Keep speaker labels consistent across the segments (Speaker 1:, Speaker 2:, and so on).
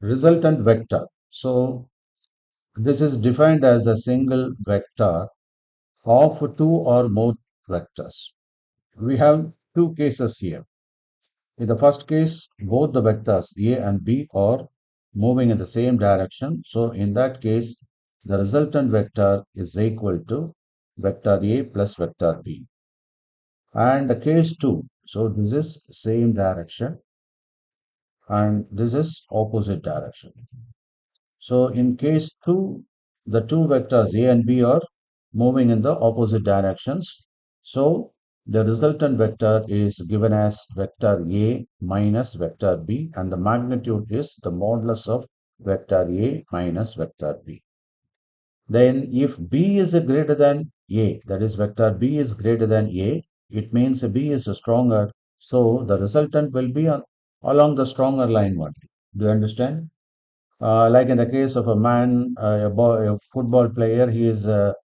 Speaker 1: resultant vector. So this is defined as a single vector of two or more vectors. We have two cases here. In the first case, both the vectors A and B are moving in the same direction. So in that case, the resultant vector is equal to vector A plus vector B. And the case 2, so this is same direction and this is opposite direction. So in case 2, the two vectors A and B are moving in the opposite directions. So the resultant vector is given as vector A minus vector B, and the magnitude is the modulus of vector A minus vector B. Then if B is greater than A, that is vector B is greater than A, it means B is stronger. So the resultant will be along the stronger line only. Do you understand? Like in the case of a man, a football player, he is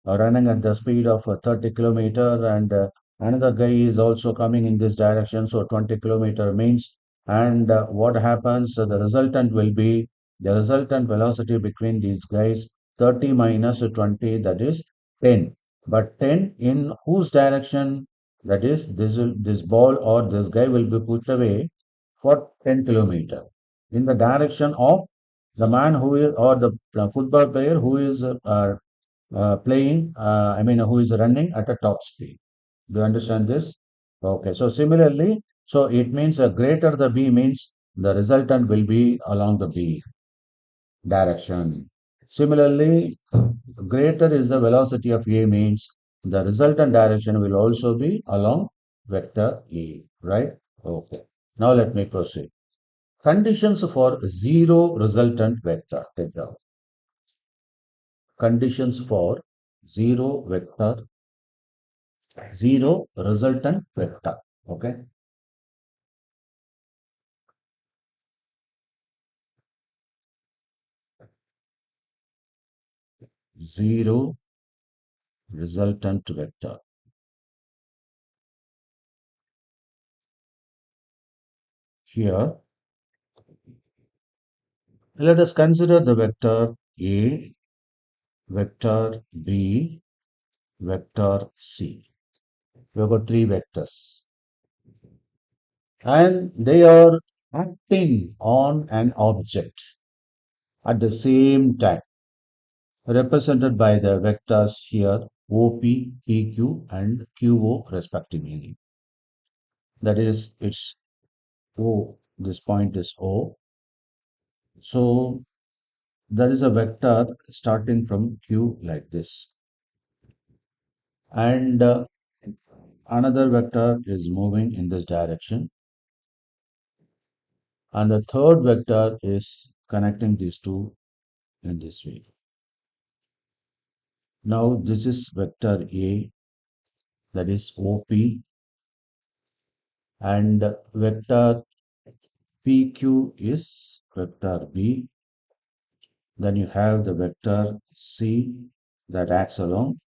Speaker 1: running at the speed of 30 kilometer, and another guy is also coming in this direction. So 20-kilometer means, and what happens? The resultant will be the resultant velocity between these guys 30 minus 20, that is 10. But 10 in whose direction? That is this ball or this guy will be pushed away for 10 kilometer in the direction of the man who is or the football player who is playing, I mean, who is running at a top speed. Do you understand this? Okay. So similarly, so it means greater the B means the resultant will be along the B direction. Similarly, greater is the velocity of A means the resultant direction will also be along vector A, right? Okay. Now let me proceed. Conditions for zero resultant vector. Take down. Conditions for zero vector, zero resultant vector. Okay. Zero resultant vector. Here, let us consider the vector A, vector B, vector C. We have got three vectors. And they are acting on an object at the same time, represented by the vectors here OP, PQ, and QO respectively. That is, it's O, this point is O. So there is a vector starting from Q like this. And another vector is moving in this direction. And the third vector is connecting these two in this way. Now this is vector A, that is OP, and vector PQ is vector B. Then you have the vector C that acts along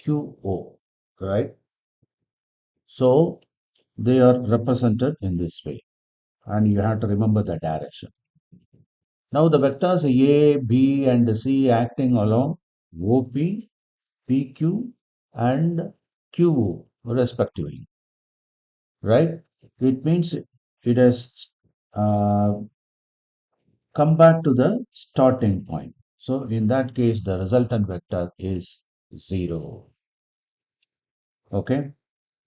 Speaker 1: QO, right? So they are represented in this way, and you have to remember the direction. Now the vectors A, B, and C acting along OP, PQ, and QO respectively, right? It means it has uh, come back to the starting point. So in that case, the resultant vector is 0. Okay.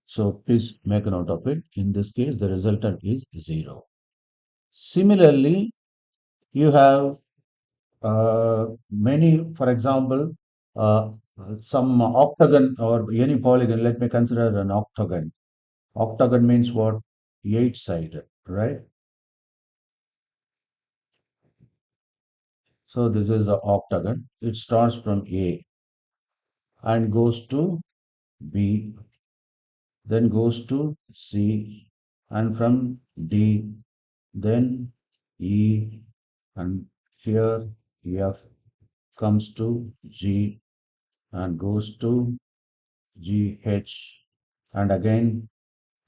Speaker 1: So please make a note of it. In this case, the resultant is 0. Similarly, you have many, for example, uh, some octagon or any polygon. Let me consider an octagon. Octagon means what? Eight-sided, right? So this is the octagon. It starts from A and goes to B, then goes to C, and from D, then E, and here F comes to G and goes to GH, and again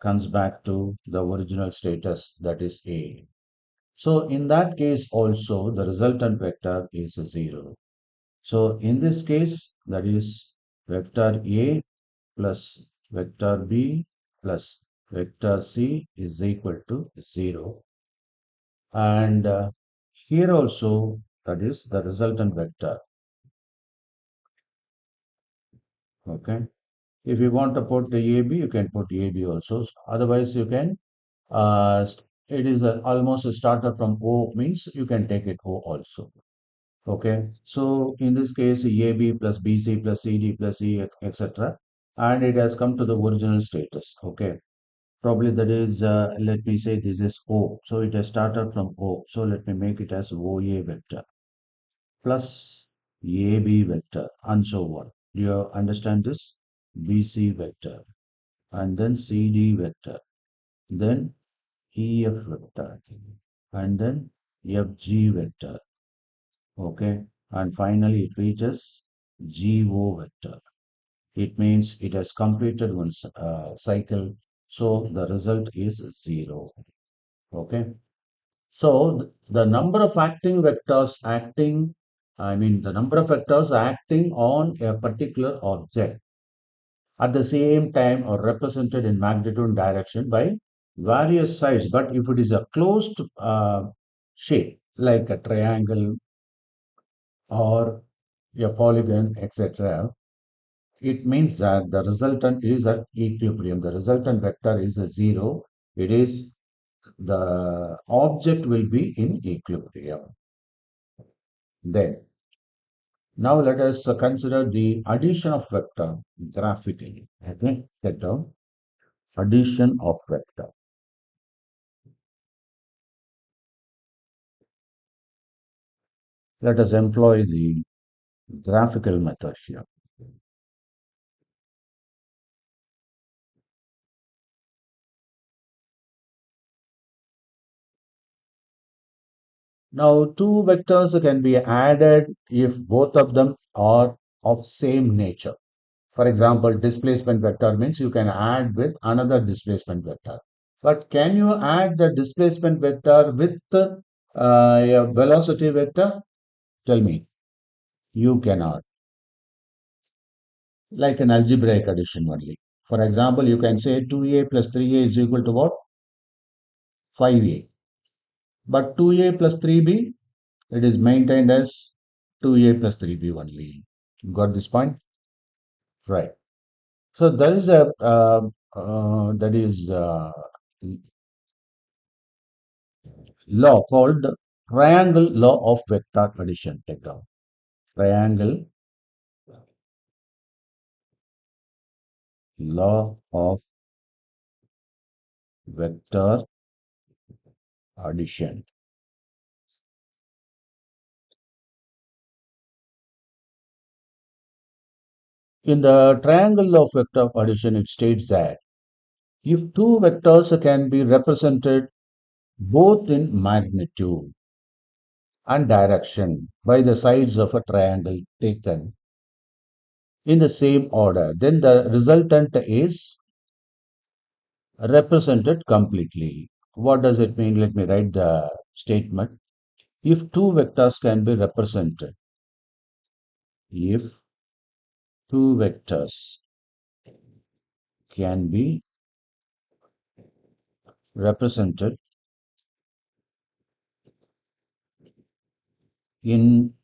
Speaker 1: comes back to the original status, that is A. So in that case also the resultant vector is 0. So in this case, that is vector A plus vector B plus vector C is equal to 0. And here also, that is the resultant vector. Okay. If you want to put the AB, you can put AB also. Otherwise, you can, it is almost a starter from O, means you can take it O also. Okay. So in this case, AB plus BC plus CD plus E, etc. And it has come to the original status. Okay. Probably that is, let me say this is O. So it has started from O. So let me make it as OA vector plus AB vector and so on. Do you understand this? BC vector and then CD vector, then EF vector and then FG vector. Okay. And finally it reaches GO vector. It means it has completed one cycle. So the result is 0. Okay. So the number of acting vectors the number of vectors acting on a particular object at the same time are represented in magnitude and direction by various sides. But if it is a closed shape, like a triangle or a polygon, etc., it means that the resultant is at equilibrium. The resultant vector is a 0. It is the object will be in equilibrium. Then, now let us consider the addition of vector graphically. Okay, get down. Addition of vector. Let us employ the graphical method here. Now, two vectors can be added if both of them are of same nature. For example, displacement vector means you can add with another displacement vector. But can you add the displacement vector with a velocity vector? Tell me. You cannot. Like an algebraic addition only. For example, you can say 2a plus 3a is equal to what? 5a. But 2a plus 3b, it is maintained as 2a plus 3b only. Got this point? Right. So there is a that is law called triangle law of vector addition. Take down triangle law of vector addition. In the triangle law of vector addition, it states that if two vectors can be represented both in magnitude and direction by the sides of a triangle taken in the same order, then the resultant is represented completely. What does it mean? Let me write the statement. If two vectors can be represented, if two vectors can be represented in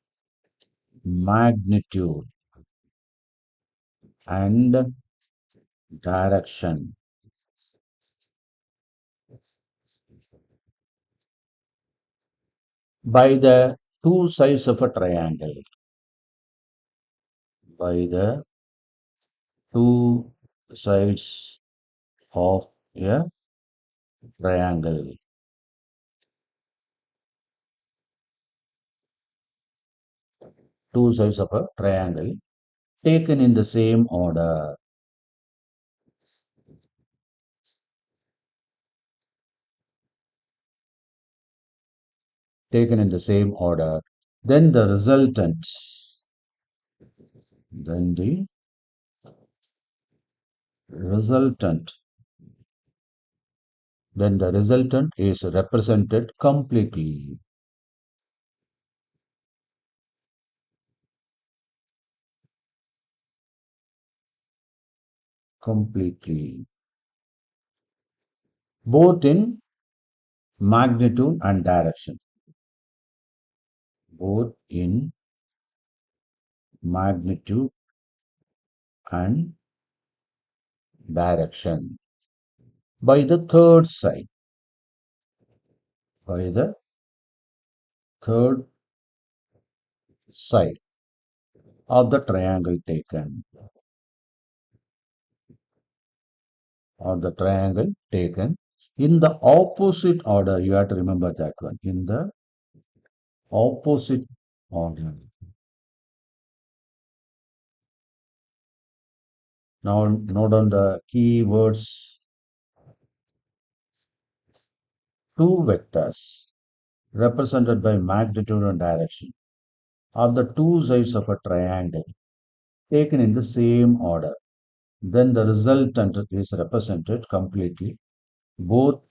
Speaker 1: magnitude and direction by the two sides of a triangle, by the two sides of a triangle, two sides of a triangle taken in the same order, taken in the same order, then the resultant, then the resultant then the resultant is represented completely. Completely. Both in magnitude and direction. Both in magnitude and direction. By the third side. By the third side of the triangle taken. Or the triangle taken in the opposite order. You have to remember that one. In the opposite order. Now note on the keywords. Two vectors represented by magnitude and direction are the two sides of a triangle taken in the same order. Then the resultant is represented completely, both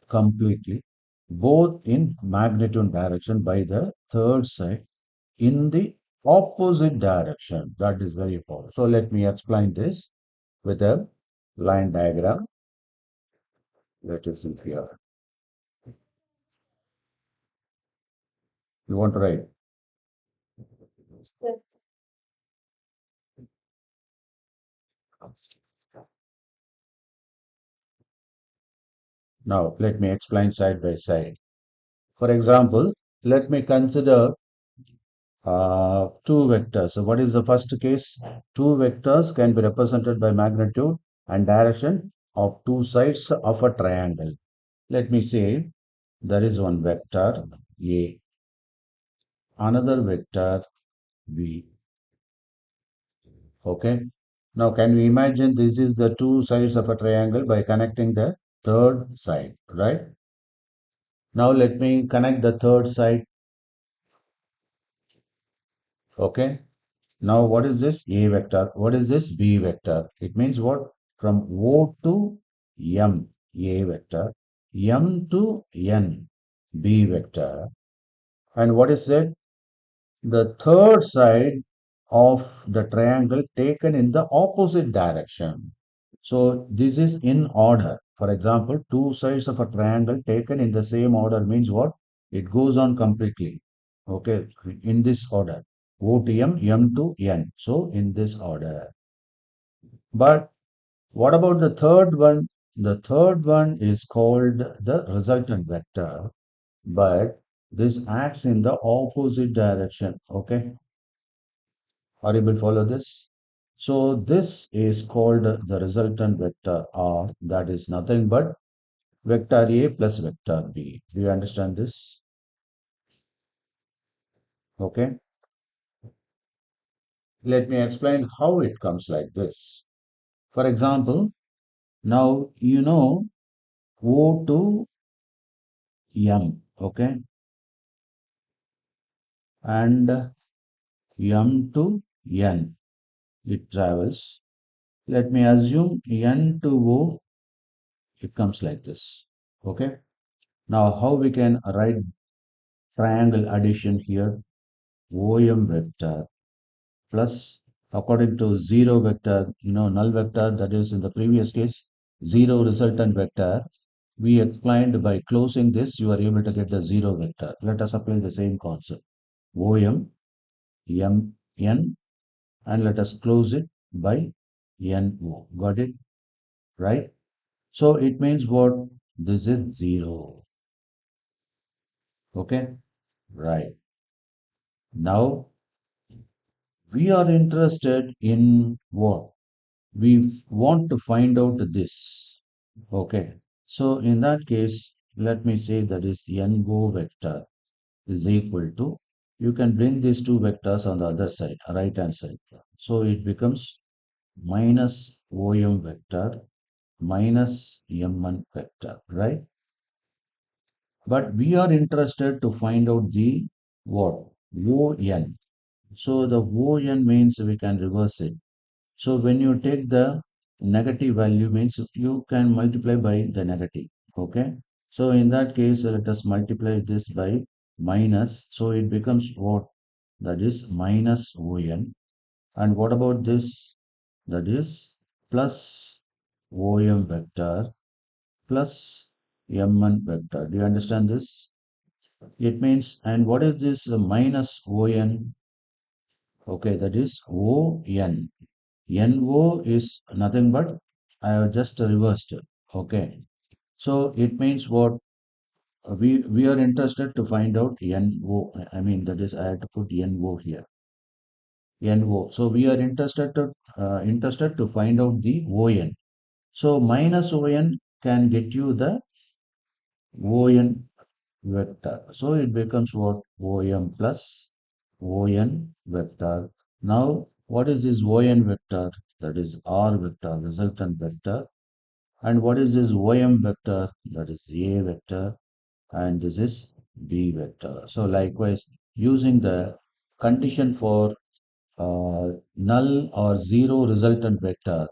Speaker 1: in magnitude and direction by the third side in the opposite direction. That is very important. So let me explain this with a line diagram. Let us see here. You want to write? Now let me explain side by side. For example, let me consider two vectors. So what is the first case? Two vectors can be represented by magnitude and direction of two sides of a triangle. Let me say there is one vector A, another vector B. Okay. Now can we imagine this is the two sides of a triangle by connecting the third side, right? Now let me connect the third side. Okay. Now what is this A vector? What is this B vector? It means what? From O to M, A vector, M to N, B vector. And what is that? The third side of the triangle taken in the opposite direction. So this is in order. For example, two sides of a triangle taken in the same order means what? It goes on completely. Okay, in this order. O to M, M to N. So in this order. But what about the third one? The third one is called the resultant vector, but this acts in the opposite direction. Okay, are you able to follow this? So this is called the resultant vector, or that is nothing but vector A plus vector B. Do you understand this? Okay. Let me explain how it comes like this. For example, now you know O to M, okay, and M to N. It travels. Let me assume N to O, it comes like this. Okay. Now how we can write triangle addition here? OM vector plus according to zero vector, null vector that is in the previous case, zero resultant vector. We explained by closing this, you are able to get the zero vector. Let us apply the same concept. OM, MN, and let us close it by NO. Got it? Right? So it means what? This is zero. Okay? Right. Now we are interested in what? We want to find out this. Okay. So in that case, let me say that is NO vector is equal to, you can bring these two vectors on the other side, right hand side. So it becomes minus OM vector minus MN vector, right? But we are interested to find out the what? ON. So the ON means we can reverse it. So when you take the negative value means you can multiply by the negative. Okay. So in that case, let us multiply this by minus. So it becomes what? That is minus ON. And what about this? That is plus OM vector plus MN vector. Do you understand this? It means, and what is this minus ON? Okay, that is ON. NO is nothing but I have just reversed it. Okay, so it means what? We are interested to find out NO. I mean, that is I have to put NO here. NO. So we are interested to find out the ON. So minus ON can get you the ON vector. So it becomes what? OM plus ON vector. Now, what is this ON vector? That is R vector, resultant vector. And what is this OM vector? That is A vector. And this is B vector. So likewise, using the condition for null or zero resultant vector,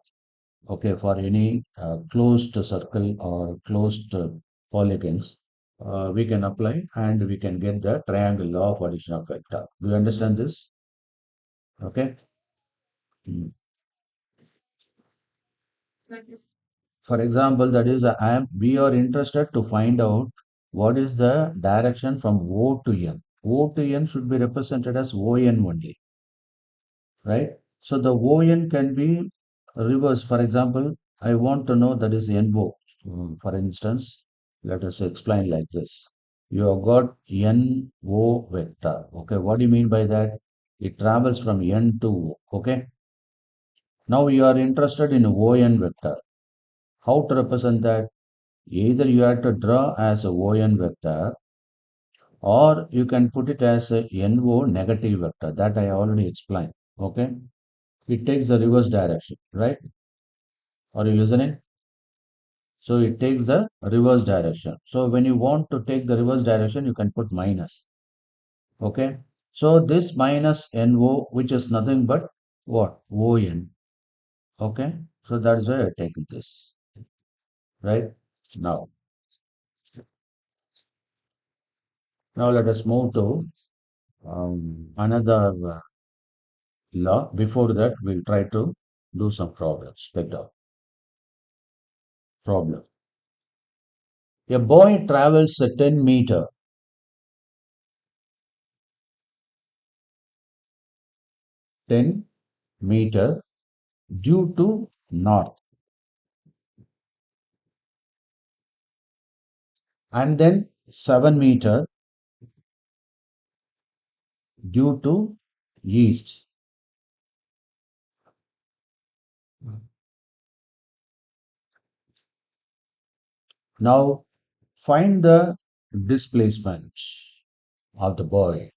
Speaker 1: okay, for any closed circle or closed polygons, we can apply and we can get the triangle law of addition of vector. Do you understand this? Okay. Mm. For example, that is, we are interested to find out what is the direction from O to N. O to N should be represented as ON only, right? So the ON can be reversed. For example, I want to know that is NO. For instance, let us explain like this. You have got NO vector. Okay, what do you mean by that? It travels from N to O. Okay. Now you are interested in ON vector. How to represent that? Either you have to draw as a ON vector or you can put it as a NO negative vector. That I already explained. Okay. It takes the reverse direction, right? Are you listening? So it takes the reverse direction. So when you want to take the reverse direction, you can put minus. Okay. So this minus NO, which is nothing but what? ON. Okay. So that's why I take this. Right. Now, now let us move to another law. Before that, we'll try to do some problems. Take the problem. A boy travels a 10 meter due to north and then 7 meter due to east. Now find the displacement of the boy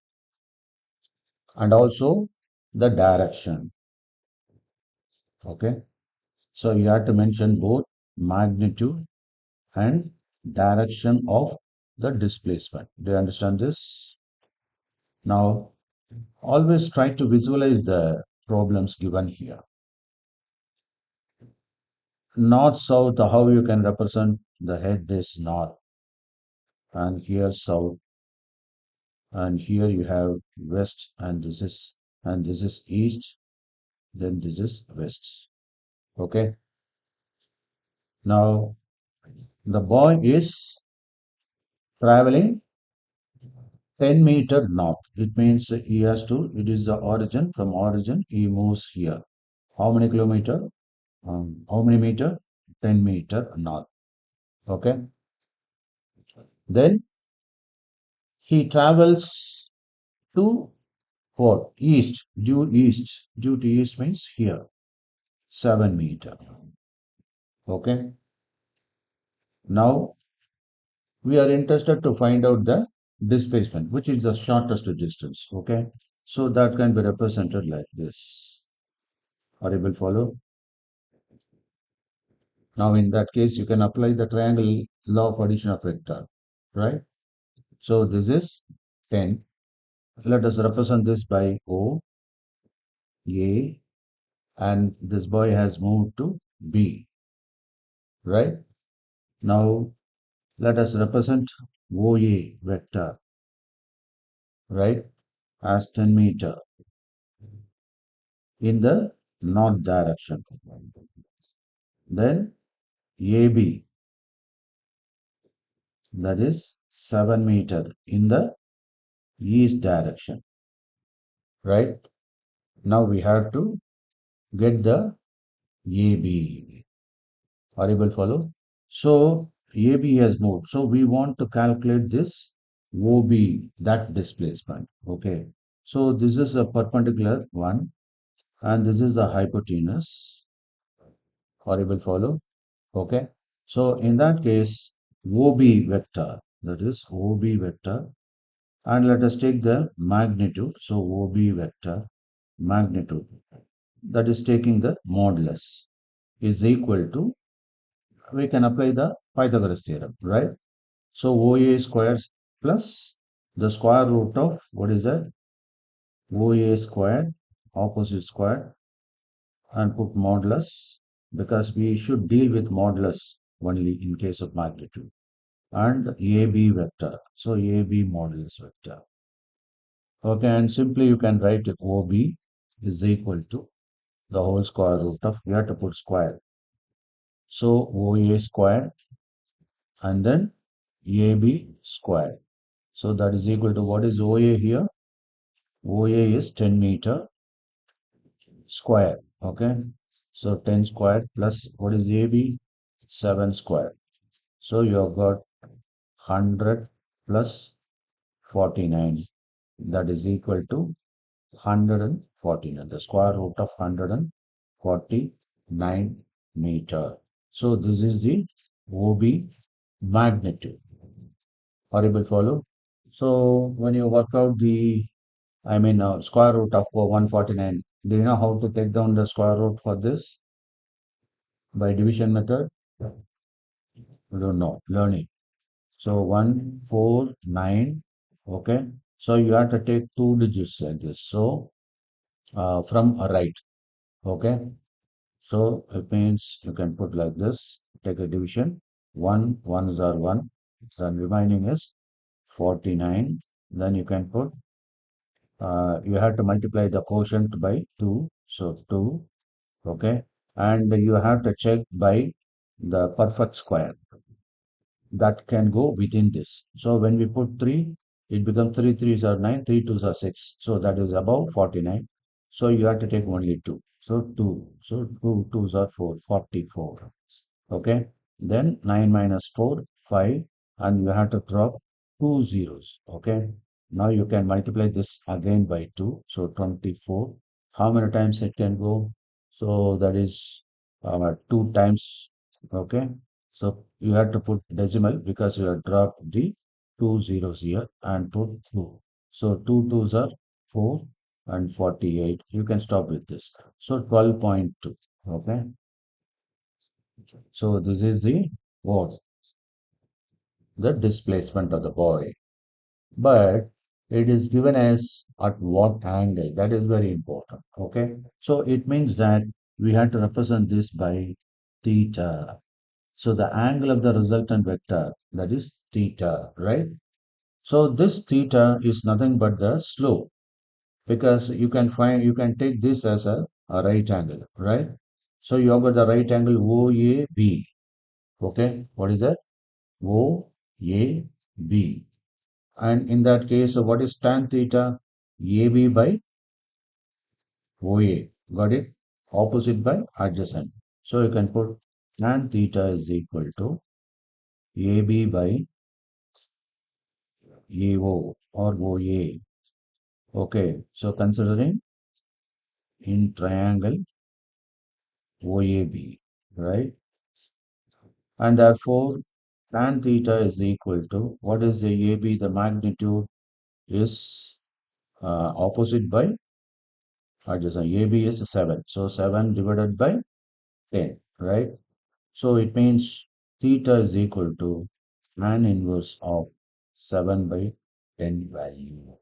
Speaker 1: and also the direction. Okay. So you have to mention both magnitude and direction of the displacement. Do you understand this? Now always try to visualize the problems given here. North, south, how you can represent the head is north and here south and here you have west and this is east, then this is west. Okay. Now the boy is traveling 10 meter north. It means he has to, it is the origin, from origin he moves here. How many kilometer? How many meter? 10 meter north. Okay. Then he travels to what? East. Due east. Due to east means here. 7 meter. Okay. Now we are interested to find out the displacement, which is the shortest distance. Okay. So that can be represented like this. Are you able to follow? Now in that case, you can apply the triangle law of addition of vector, right? So this is 10. Let us represent this by O, A, and this boy has moved to B, right? Now let us represent OA vector, right, as 10 meter in the north direction. Then AB, that is 7 meter in the east direction, right? Now we have to get the AB. Are you able to follow? So AB has moved. So we want to calculate this OB, that displacement. Okay. So this is a perpendicular one, and this is the hypotenuse. Are you able to follow? Okay. So in that case, OB vector, that is OB vector, and let us take the magnitude. So OB vector magnitude, that is taking the modulus, is equal to, we can apply the Pythagoras theorem, right? So OA squared plus the square root of, what is that? OA squared, opposite square, and put modulus, because we should deal with modulus only in case of magnitude. And AB vector. So AB modulus vector. Okay, and simply you can write it OB is equal to the whole square root of, we have to put square. So OA squared and then AB squared. So that is equal to, what is OA here? OA is 10 meter square. Okay. So 10 squared plus, what is AB? 7 squared. So you have got 100 plus 49. That is equal to 149. The square root of 149 meter. So this is the OB magnitude. Are you able to follow? So when you work out the, square root of 149, do you know how to take down the square root for this? By division method? You don't know, learning. So 149, okay. So you have to take two digits like this. So from a right, okay. So it means you can put like this, take a division, ones are 1, then remaining is 49. Then you can put, you have to multiply the quotient by 2, so 2, okay, and you have to check by the perfect square that can go within this. So when we put 3, it becomes 3 3s are 9, 3 2s are 6, so that is above 49. So you have to take only 2, so 2, so 2 2s are 4, 44. Okay, then 9 minus 4, 5, and you have to drop two zeros. Okay, now you can multiply this again by 2, so 24. How many times it can go? So that is 2 times. Okay, so you have to put decimal because you have dropped the two zeros here and put 2. So 2 twos are 4 and 48. You can stop with this. So 12.2. Okay, so this is the what? The displacement of the boy. But it is given as at what angle. That is very important. Okay. So it means that we have to represent this by theta. So the angle of the resultant vector, that is theta, right? So this theta is nothing but the slope, because you can take this as a right angle, right? So you have got the right angle OAB. Okay. What is that? OAB. And in that case, so what is tan theta? AB by OA. Got it? Opposite by adjacent. So you can put tan theta is equal to AB by AO or OA. Okay. So considering in triangle OAB, right? And therefore tan theta is equal to, what is the AB? The magnitude is opposite by adjacent. AB is 7. So 7 divided by 10, right? So it means theta is equal to tan inverse of 7 by 10 value.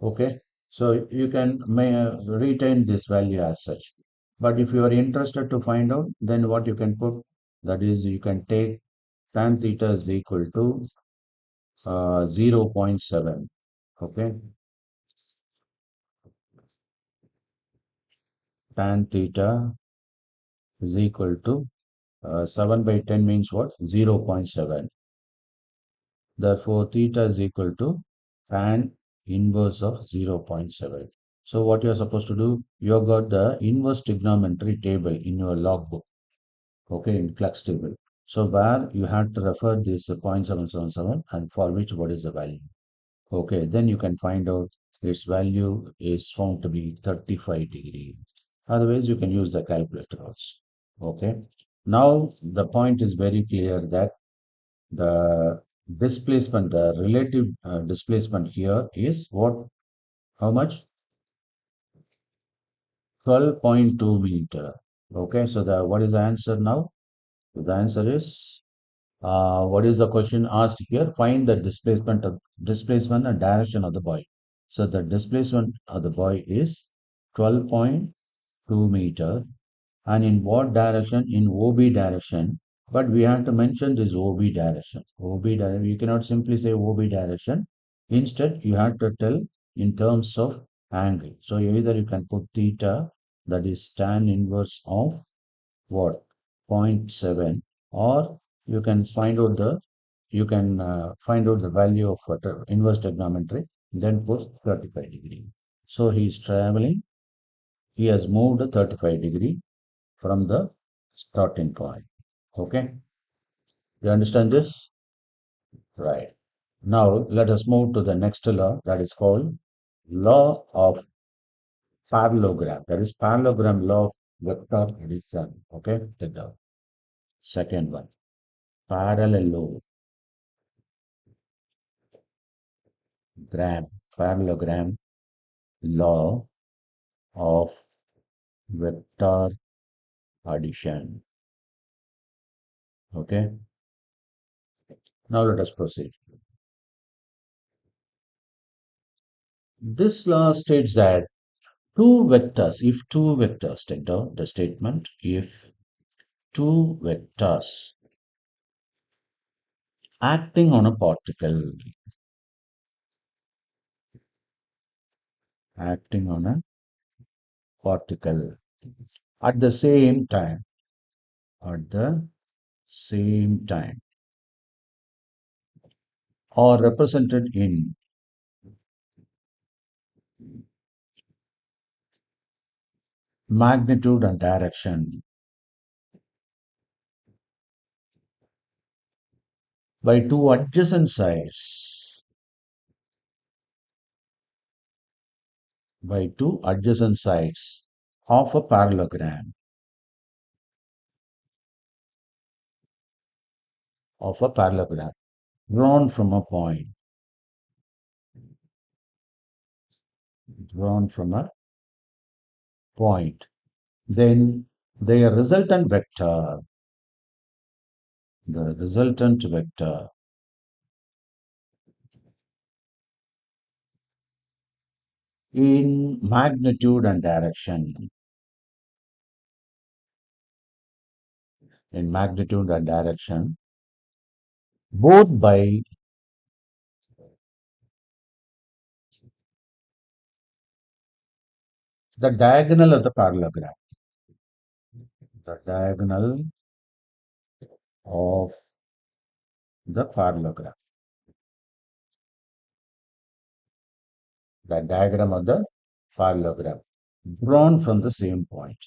Speaker 1: Okay, so you can retain this value as such. But if you are interested to find out, then what you can put, that is, you can take tan theta is equal to 0.7. Okay, tan theta is equal to 7 by 10 means what? 0.7. Therefore, theta is equal to tan inverse of 0.7. So what you are supposed to do, you have got the inverse trigonometry table in your logbook, okay, in flux table. So where you have to refer this 0.777 and for which what is the value. Okay, then you can find out its value is found to be 35 degree. Otherwise, you can use the calculator also. Okay. Now the point is very clear that the displacement, the relative displacement here is what? How much? 12.2 meter. Okay, so the what is the answer now? So the answer is what is the question asked here? Find the displacement and direction of the boy. So the displacement of the boy is 12.2 meter, and in what direction? In OB direction. But we have to mention this OB direction. OB direction. You cannot simply say OB direction. Instead, you have to tell in terms of angle. So either you can put theta, that is tan inverse of what? Zero point 0.7, or you can find out the value of inverse trigonometry, then put 35 degree. So he is traveling. He has moved 35 degree from the starting point. Okay, you understand this? Right. Now let us move to the next law, that is called law of parallelogram. That is parallelogram law of vector addition. Okay, take the second one. Parallelogram, parallelogram law of vector addition. Okay, now let us proceed. This law states that if two vectors, take down the statement, if two vectors acting on a acting on a particle at the same time, at the same time, are represented in magnitude and direction by two adjacent sides, of a parallelogram, drawn from a point, drawn from a point, then their resultant vector, the resultant vector in magnitude and direction, in magnitude and direction, both by the diagonal of the parallelogram, the diagonal of the parallelogram, the diagram of the parallelogram, drawn from the same point.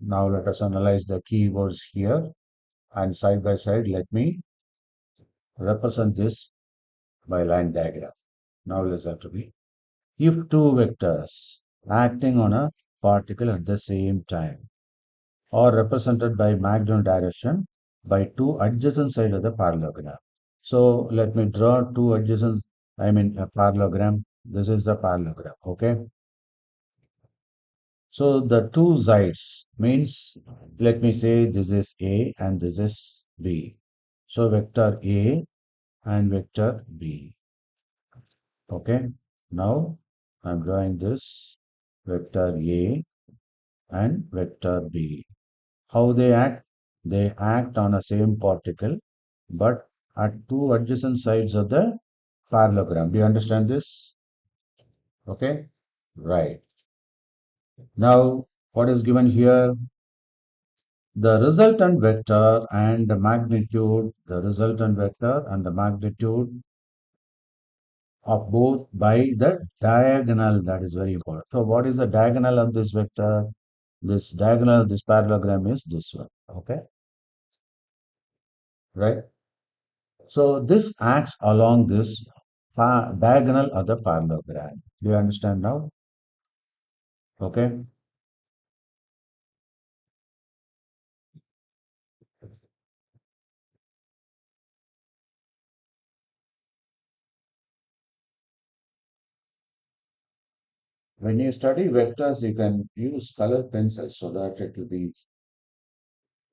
Speaker 1: Now let us analyze the keywords here, and side by side let me represent this by line diagram. Now listen to me. If two vectors acting on a particle at the same time are represented by magnitude direction by two adjacent sides of the parallelogram. So let me draw two adjacent, a parallelogram. This is the parallelogram, okay? So the two sides means, let me say this is A and this is B. So vector A and vector B. Okay. Now I'm drawing this. vector A and vector B. How they act? They act on a same particle, but at two adjacent sides of the parallelogram. Do you understand this? Okay, right. Now, what is given here? The resultant vector and the resultant vector and the magnitude of both by the diagonal. That is very important. So, what is the diagonal of this vector? This diagonal of this parallelogram is this one. Okay, right? So, this acts along this diagonal of the parallelogram. Do you understand now? Okay. When you study vectors, you can use color pencils so that it will be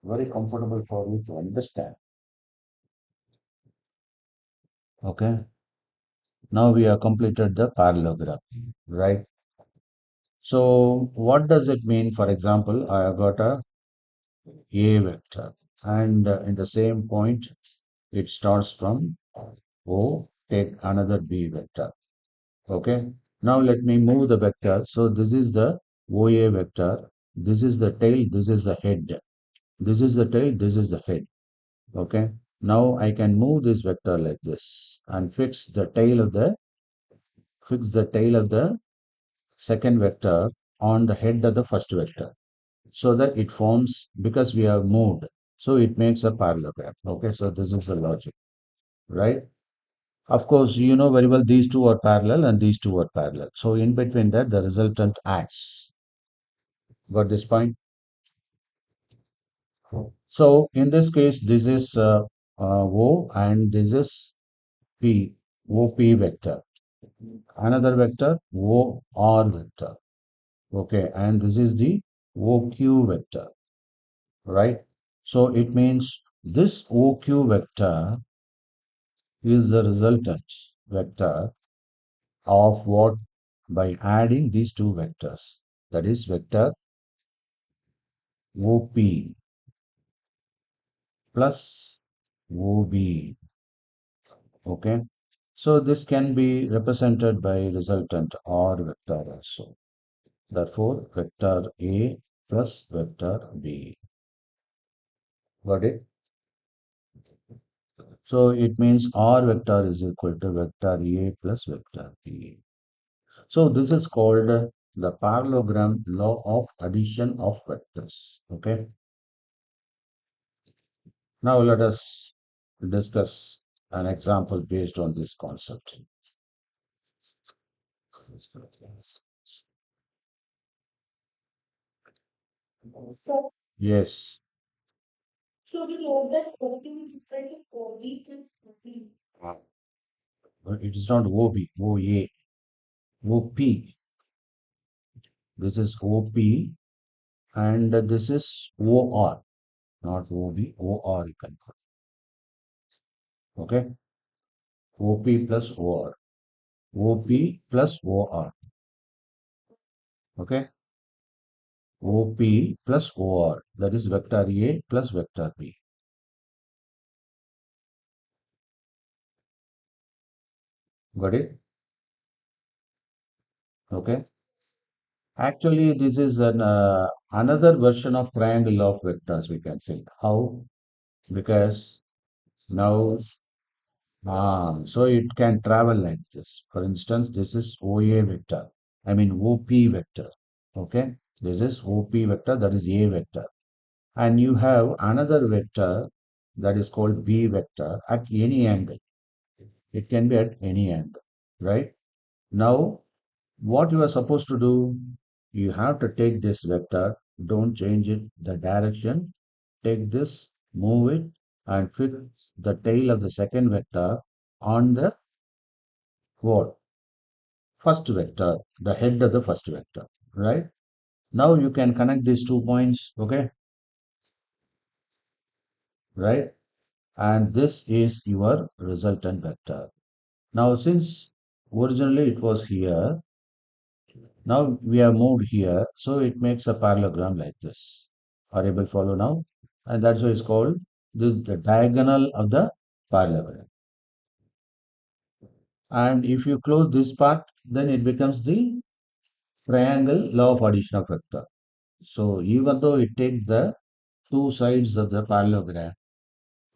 Speaker 1: very comfortable for you to understand. Okay. Now we have completed the parallelogram, right? So what does it mean? For example, I have got a vector, and in the same point, it starts from O, take another B vector. Okay. Now let me move the vector. So this is the OA vector. This is the tail. This is the head. This is the tail. This is the head. Okay. Now I can move this vector like this and fix the tail of the second vector on the head of the first vector so that it forms because we have moved. So it makes a parallelogram. Okay. So this is the logic, right? Of course, you know very well these two are parallel and these two are parallel. So in between that, the resultant acts. Got this point? So in this case, this is O and this is P, OP vector. Another vector, OR vector. Okay, and this is the OQ vector, right? So it means this OQ vector is the resultant vector of what? By adding these two vectors. That is vector OP plus OB. Okay. So this can be represented by resultant or vector also. Therefore, vector A plus vector B. Got it? So it means R vector is equal to vector A plus vector B. So this is called the parallelogram law of addition of vectors. Okay. Now let us discuss an example based on this concept. So, yes. So we know that OP is equal to OB plus OP. But it is not OB, OA, OP. This is OP and this is OR, not OB, OR you can put. Okay, OP plus OR, OP plus OR. Okay, OP plus OR. That is vector A plus vector B. Got it? Okay. Actually, this is another version of triangle of vectors, we can say. How? Because now, so it can travel like this. For instance, this is OA vector. I mean, OP vector. Okay. This is OP vector, that is A vector. And you have another vector that is called B vector at any angle. It can be at any angle, right? Now, what you are supposed to do, you have to take this vector, don't change it, the direction, take this, move it, and fix the tail of the second vector on the what? First vector, the head of the first vector, right? Now you can connect these 2 points, okay? Right? And this is your resultant vector. Now, since originally it was here, Now we have moved here, so it makes a parallelogram like this. Are you able to follow now? And that's why it's called this the diagonal of the parallelogram. And if you close this part, then it becomes the triangle law of addition of vector. So even though it takes the two sides of the parallelogram,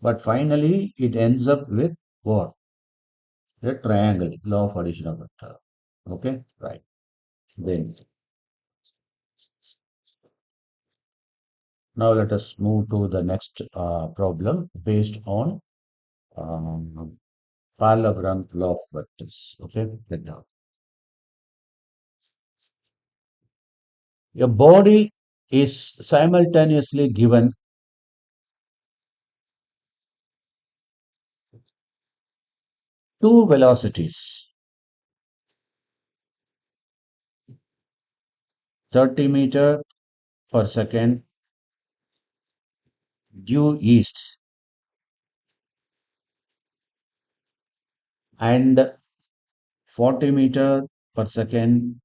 Speaker 1: but finally it ends up with what? The triangle law of addition of vector. Okay, right. Then now let us move to the next problem based on um, parallelogram law of vectors. Okay, let now. Your body is simultaneously given two velocities, 30 meter per second due east and 40 meter per second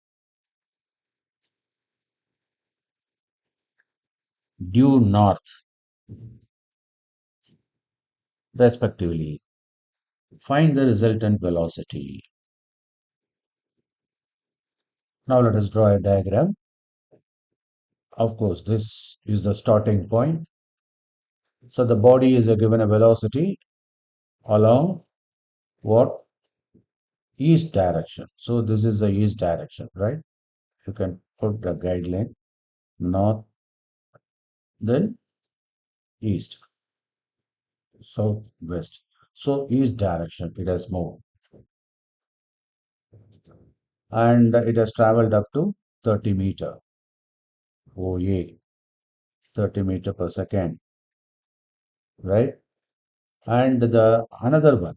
Speaker 1: due north, respectively. Find the resultant velocity. Now let us draw a diagram. Of course, this is the starting point. So the body is given a velocity along what? East direction. So this is the east direction, right? You can put the guideline north, then east, south, west. So east direction it has moved and it has traveled up to 30 meter. OA, 30 meter per second, right? And the another one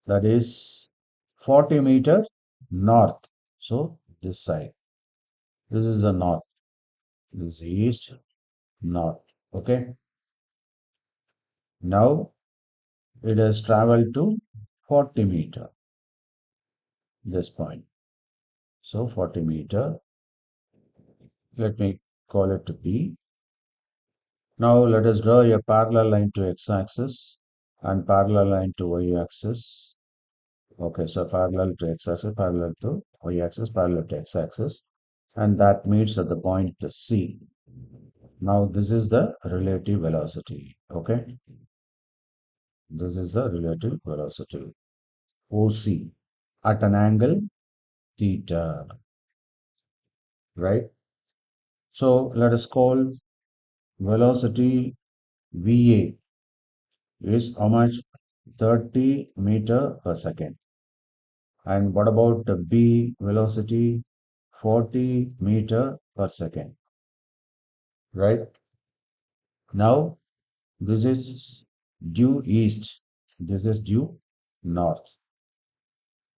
Speaker 1: that is 40 meter north. So this side, this is the north, this is east, north. Okay. Now it has traveled to 40 meter, this point. So 40 meter, let me call it B. Now let us draw a parallel line to x-axis and parallel line to y-axis. Okay, so parallel to x-axis, parallel to y-axis, parallel to x-axis, and that meets at the point C. Now this is the relative velocity. Okay, this is the relative velocity OC at an angle theta, right? So let us call velocity VA is how much? 30 meter per second. And what about the B velocity? 40 meter per second, right? Now this is due east. This is due north.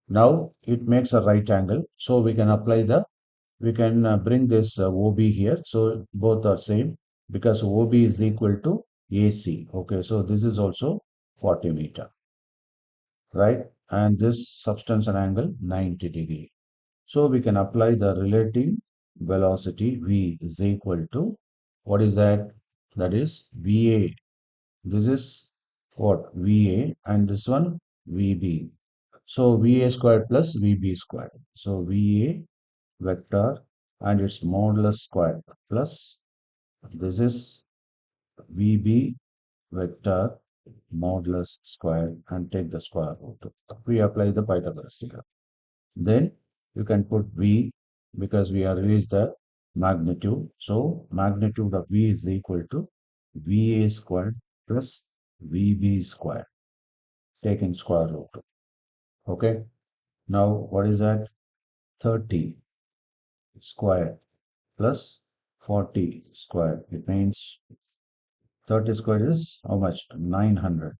Speaker 1: Now it makes a right angle. So we can bring this OB here. So both are same because OB is equal to AC. Okay, so this is also 40 meter, right? And this substance an angle 90 degree. So we can apply the relative velocity V is equal to what is that? That is VA. This is what? VA and this one VB. So VA squared plus VB squared. So VA vector and its modulus squared plus this is VB vector modulus squared and take the square root. We apply the Pythagoras theorem. Then you can put V because we have released the magnitude. So magnitude of V is equal to VA squared plus VB squared taking square root. Okay. Now what is that? 30 squared plus 40 squared. It means 30 squared is how much? 900.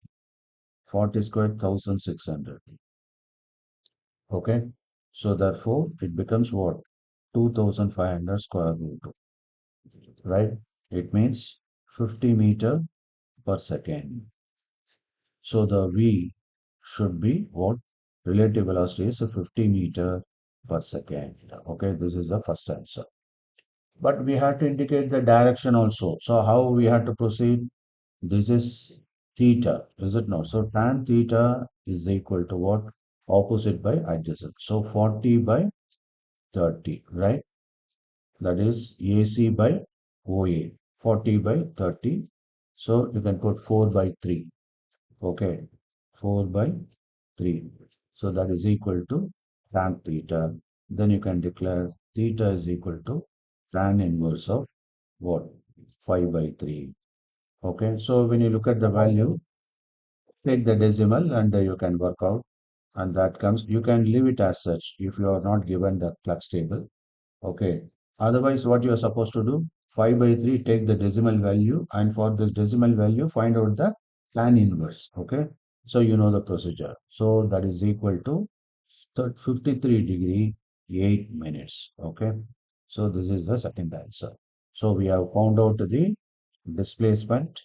Speaker 1: 40 squared 1600. Okay. So therefore it becomes what? 2500 square root. Right? It means 50 meter per second. So the V should be what? Relative velocity is 50 meter per second. Okay, this is the first answer. But we have to indicate the direction also. So how we have to proceed? This is theta, is it not? So tan theta is equal to what? Opposite by adjacent. So 40 by 30, right? That is AC by OA, 40 by 30. So you can put 4 by 3. Okay, 4 by 3. So that is equal to tan theta. Then you can declare theta is equal to tan inverse of what? 5 by 3. Okay, so when you look at the value, take the decimal and you can work out. And that comes, you can leave it as such if you are not given the flux table. Okay. Otherwise, what you are supposed to do, 5 by 3, take the decimal value, and for this decimal value, find out the tan inverse. Okay. So you know the procedure. So that is equal to 53 degree 8 minutes. Okay. So this is the second answer. So we have found out the displacement,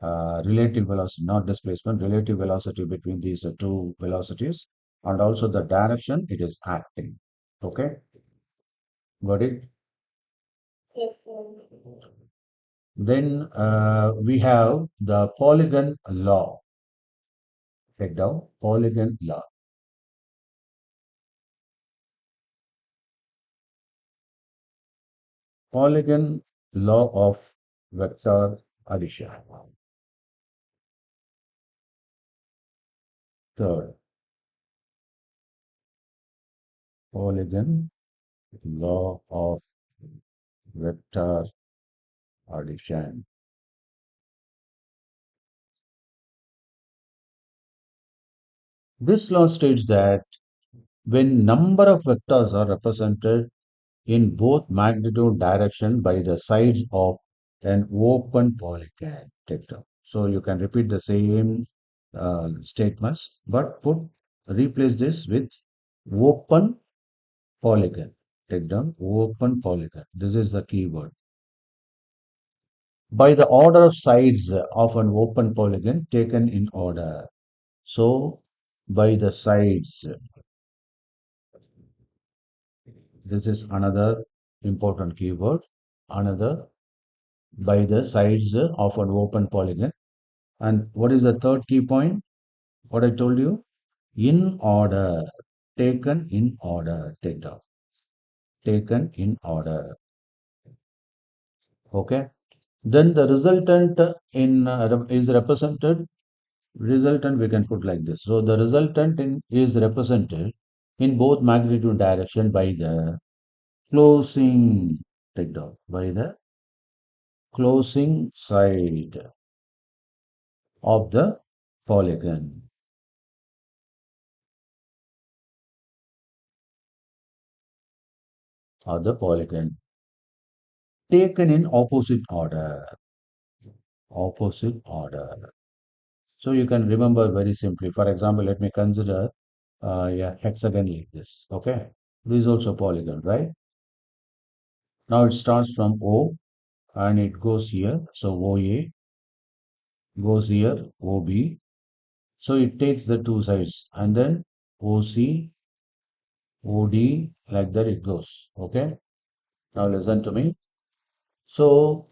Speaker 1: relative velocity, not displacement, relative velocity between these two velocities, and also the direction it is acting. Okay. Got it?
Speaker 2: Yes, sir.
Speaker 1: Then we have the polygon law. Take down polygon law. Polygon law of vector addition. Third, polygon law of vector addition. This law states that when number of vectors are represented in both magnitude direction by the sides of an open polygon. Take down. So you can repeat the same statements, but replace this with open polygon. Take down open polygon. This is the keyword. By the order of sides of an open polygon taken in order. So by the sides, this is another important keyword. Another by the sides of an open polygon. And what is the third key point? What I told you? In order. Taken in order. Take down. Taken in order. Okay. Then the resultant is represented. Resultant we can put like this. So the resultant is represented in both magnitude direction by the closing. Take down. By the closing side of the polygon. Or the polygon. Taken in opposite order. Opposite order. So you can remember very simply. For example, let me consider a hexagon like this. Okay. This is also polygon, right? Now it starts from O and it goes here. So OA goes here, OB. So it takes the two sides and then OC, OD, like that it goes. Okay. Now listen to me. So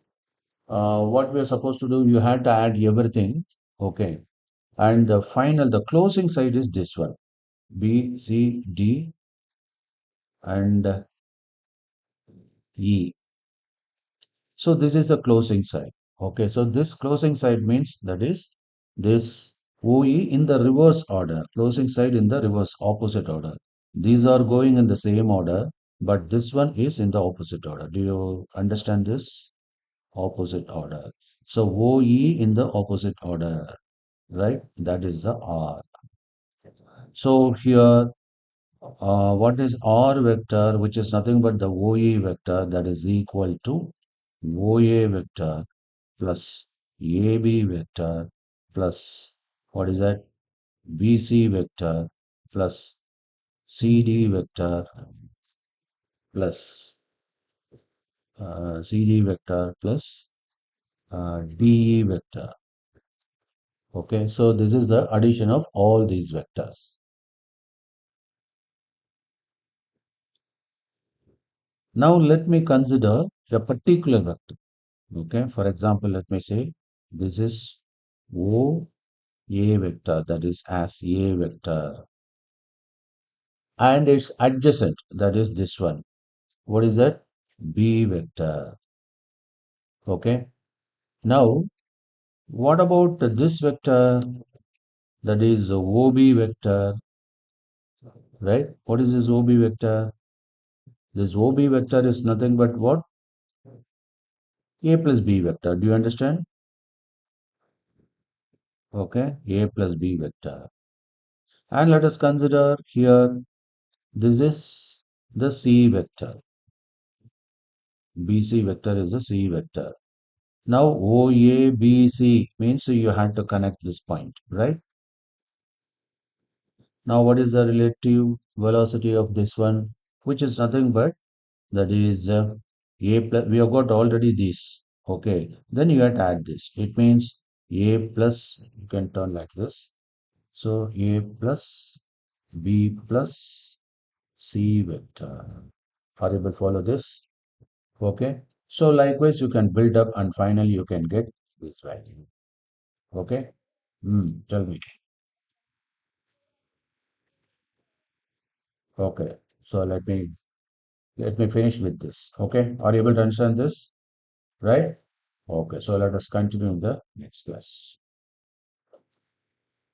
Speaker 1: what we are supposed to do, you had to add everything. Okay. And the final, the closing side is this one. B, C, D, and E. So this is the closing side. Okay, so this closing side means that is this OE in the reverse order, closing side in the reverse opposite order. These are going in the same order, but this one is in the opposite order. Do you understand this? Opposite order. So OE in the opposite order, right? That is the R. So here what is R vector, which is nothing but the OA vector that is equal to OA vector plus AB vector plus what is that? BC vector plus CD vector plus CD vector plus DE vector. Okay, so this is the addition of all these vectors. Now let me consider a particular vector. Okay, for example, let me say this is O A vector, that is as A vector, and its adjacent, that is this one. What is that? B vector. Okay. Now, what about this vector? That is OB vector, right? What is this OB vector? This OB vector is nothing but what? A plus B vector. Do you understand? Okay, A plus B vector. And let us consider here, this is the C vector. BC vector is the C vector. Now OABC means you have to connect this point, right? Now what is the relative velocity of this one? Which is nothing but that is A plus, we have got already this. Okay, then you have to add this. It means A plus, you can turn like this. So A plus B plus C vector. Are you able to follow this? Okay. So likewise, you can build up and finally you can get this value. Okay. Tell me. Okay. So let me finish with this. Okay. Are you able to understand this? Right? Okay. So let us continue in the next class.